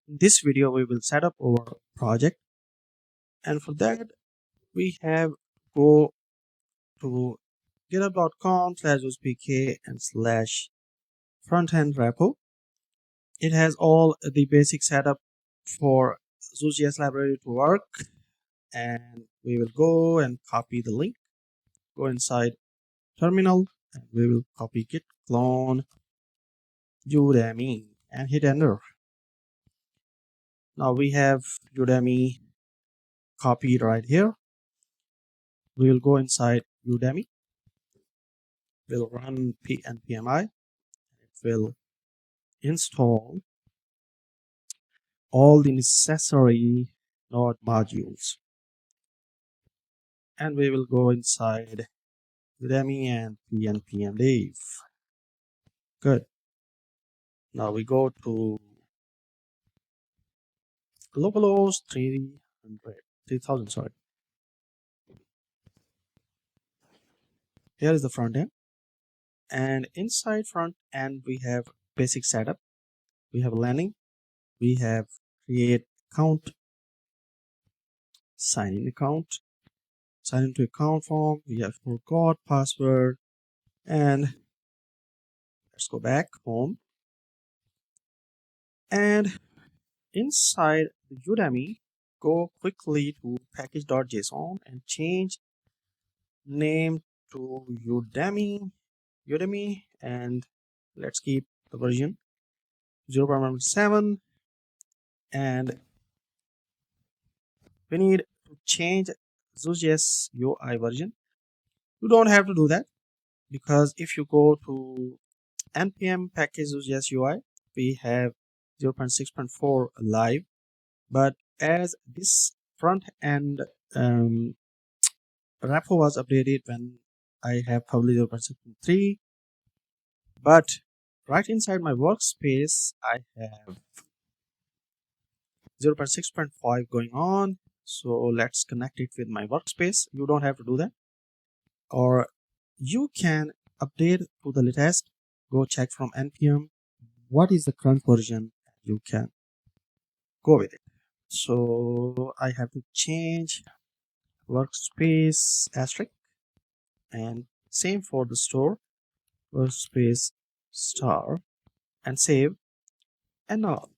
In this video, we will set up our project, and for that, we have go to github.com/uspk and /frontend repo. It has all the basic setup for Next.js library to work, and we will go and copy the link, go inside terminal, and we will copy git clone Udemy and hit enter. Now we have Udemy copied right here. We will go inside Udemy, we'll run npmi, it will install all the necessary node modules, and we will go inside Udemy and npm dev. Good. Now we go to localhost 3000, sorry. Here is the front end, and inside front end we have basic setup. We have landing, we have create account, sign in account, sign into account form, we have forgot password, and let's go back home. And inside the Udemy, go quickly to package.json and change name to Udemy, and let's keep the version 0.7, and we need to change Next.js UI version. You don't have to do that, because if you go to npm package Next.js UI, we have 0.6.4 live, but as this front end repo was updated when I have published 0.6.3, but right inside my workspace I have 0.6.5 going on. So let's connect it with my workspace. You don't have to do that, or you can update to the latest. Go check from npm what is the current version, you can go with it. So I have to change workspace asterisk, and same for the store, workspace star, and save, and now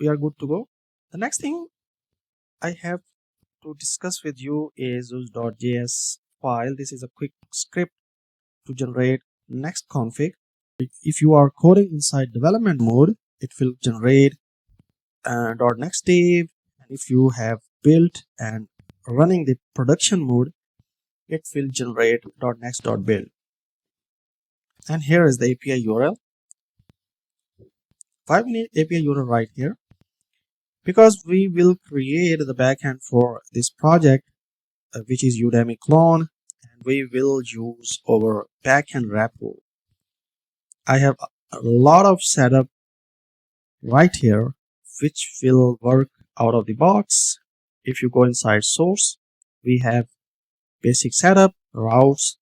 we are good to go. The next thing I have to discuss with you is Next.js file. This is a quick script to generate next config. If you are coding inside development mode, it will generate .next div, and if you have built and running the production mode, it will generate .next.build. And here is the API URL. Why we need API URL right here? Because we will create the backend for this project, which is Udemy clone, and we will use our backend repo. I have a lot of setup right here which will work out of the box. If you go inside source, we have basic setup, routes,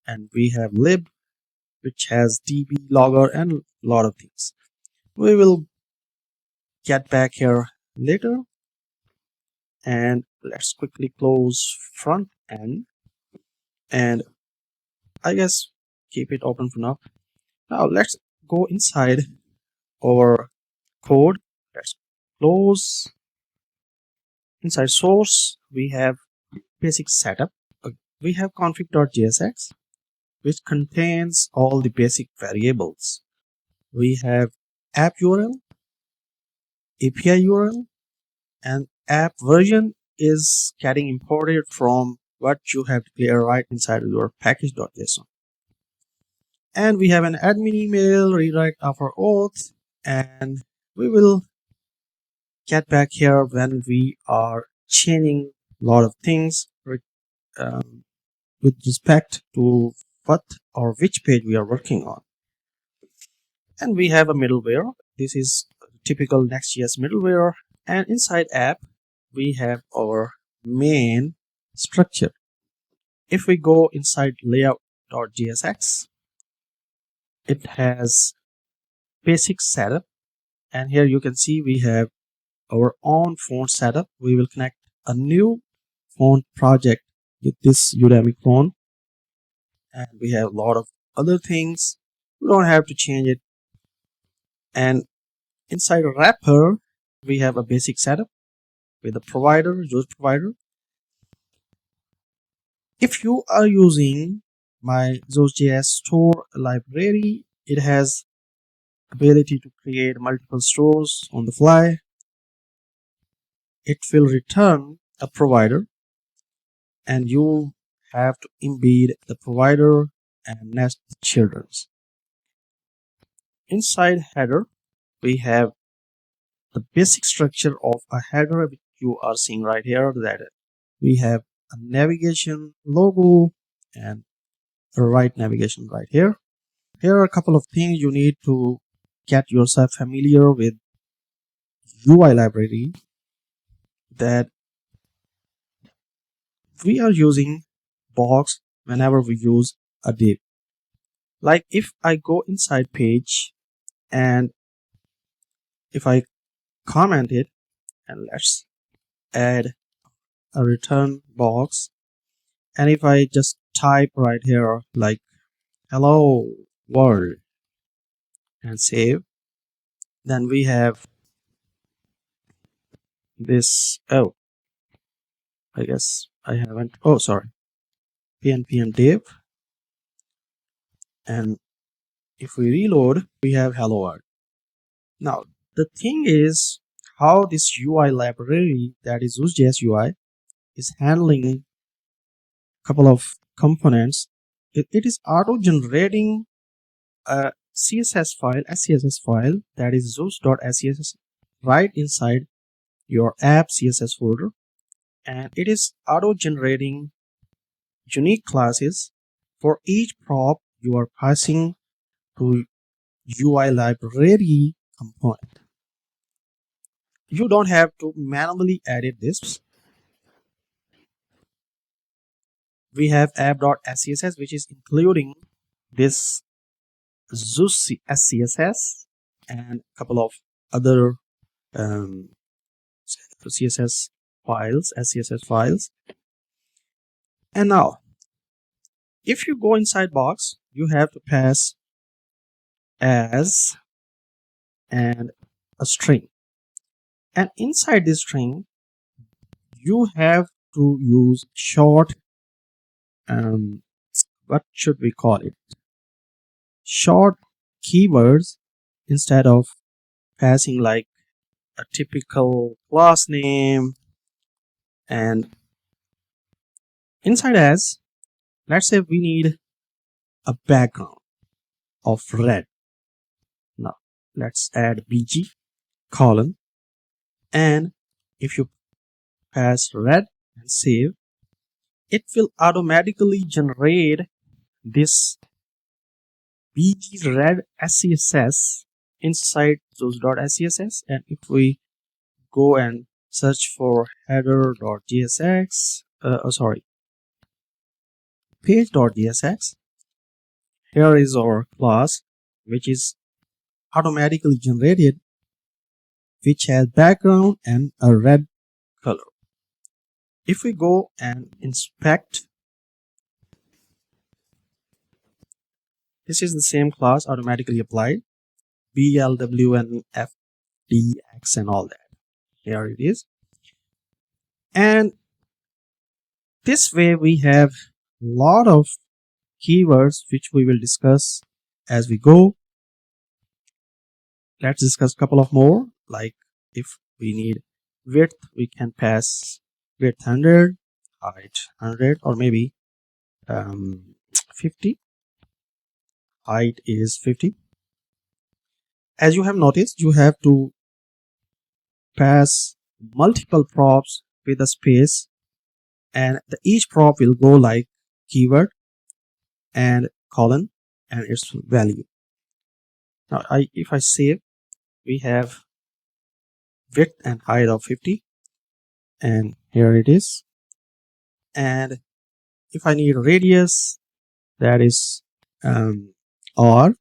and we have lib, which has db logger and a lot of things. We will get back here later, and let's quickly close front end, and I guess keep it open for now. Now let's go inside our code. Let's close. Inside source we have basic setup. We have config.jsx, which contains all the basic variables. We have app URL, API URL, and app version is getting imported from what you have declared right inside your package.json. And we have an admin email, rewrite after auth, and we will get back here when we are changing a lot of things with respect to what or which page we are working on. And we have a middleware. This is typical Next.js middleware, and inside app we have our main structure. If we go inside layout.jsx, it has basic setup, And here you can see we have our own font setup. We will connect a new font project with this Udemy clone, and we have a lot of other things. We don't have to change it. And inside a wrapper, we have a basic setup with the provider, use provider. If you are using my Next.js store library, it has ability to create multiple stores on the fly. It will return a provider, and you have to embed the provider and nest the children's. Inside header, we have the basic structure of a header which you are seeing right here, that we have a navigation logo and a right navigation right here. Here are a couple of things you need to get yourself familiar with UI library, that we are using box whenever we use a div. Like if I go inside page and if I comment it, and let's add a return box, and if I just type right here like hello world and save, then we have this. Oh, I guess I haven't. Oh, sorry. PNPM div, and if we reload, we have hello world. Now the thing is how this UI library, that is Next.js UI, is handling a couple of components. It is auto generating a CSS file, SCSS file, that is zeus.scss, right inside your app CSS folder, and it is auto generating unique classes for each prop you are passing to UI library component. You don't have to manually edit this. We have app.scss, which is including this Zeus SCSS and a couple of other CSS files, SCSS files. And now, if you go inside box, you have to pass as and a string. And inside this string, you have to use short, what should we call it? Short keywords instead of passing like a typical class name. And inside as, let's say we need a background of red. Now let's add bg colon, and if you pass red and save, it will automatically generate this bg red SCSS inside those.scss. And if we go and search for header.jsx, page.jsx, here is our class which is automatically generated, which has background and a red color. If we go and inspect, this is the same class automatically applied, BLW and FDX and all that. Here it is. And this way we have a lot of keywords which we will discuss as we go. Let's discuss a couple of more. Like if we need width, we can pass width 100, height 100, or maybe 50. Height is 50. As you have noticed, you have to pass multiple props with a space, and each prop will go like keyword and colon and its value. Now if I save, we have width and height of 50, and here it is. And if I need radius, that is R,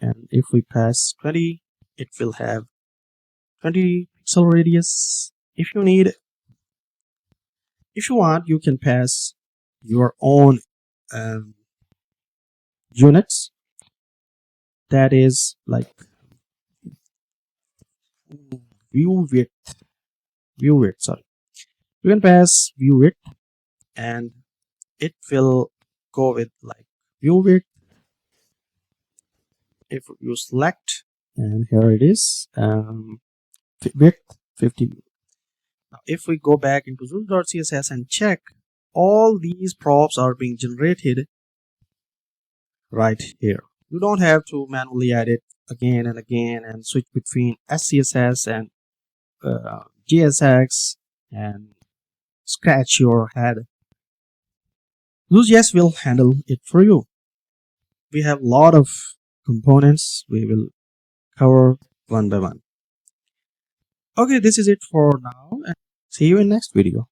and if we pass 20, it will have 20 pixel radius. If you want, you can pass your own um, units, that is like view width, sorry. You can pass view width and it will go with like view width. If you select, and here it is, width 50. Now if we go back into zoom.css and check, all these props are being generated right here. You don't have to manually edit again and again and switch between SCSS and GSX and scratch your head. Next.js will handle it for you. We have a lot of components we will cover one by one. Okay, this is it for now, and see you in next video.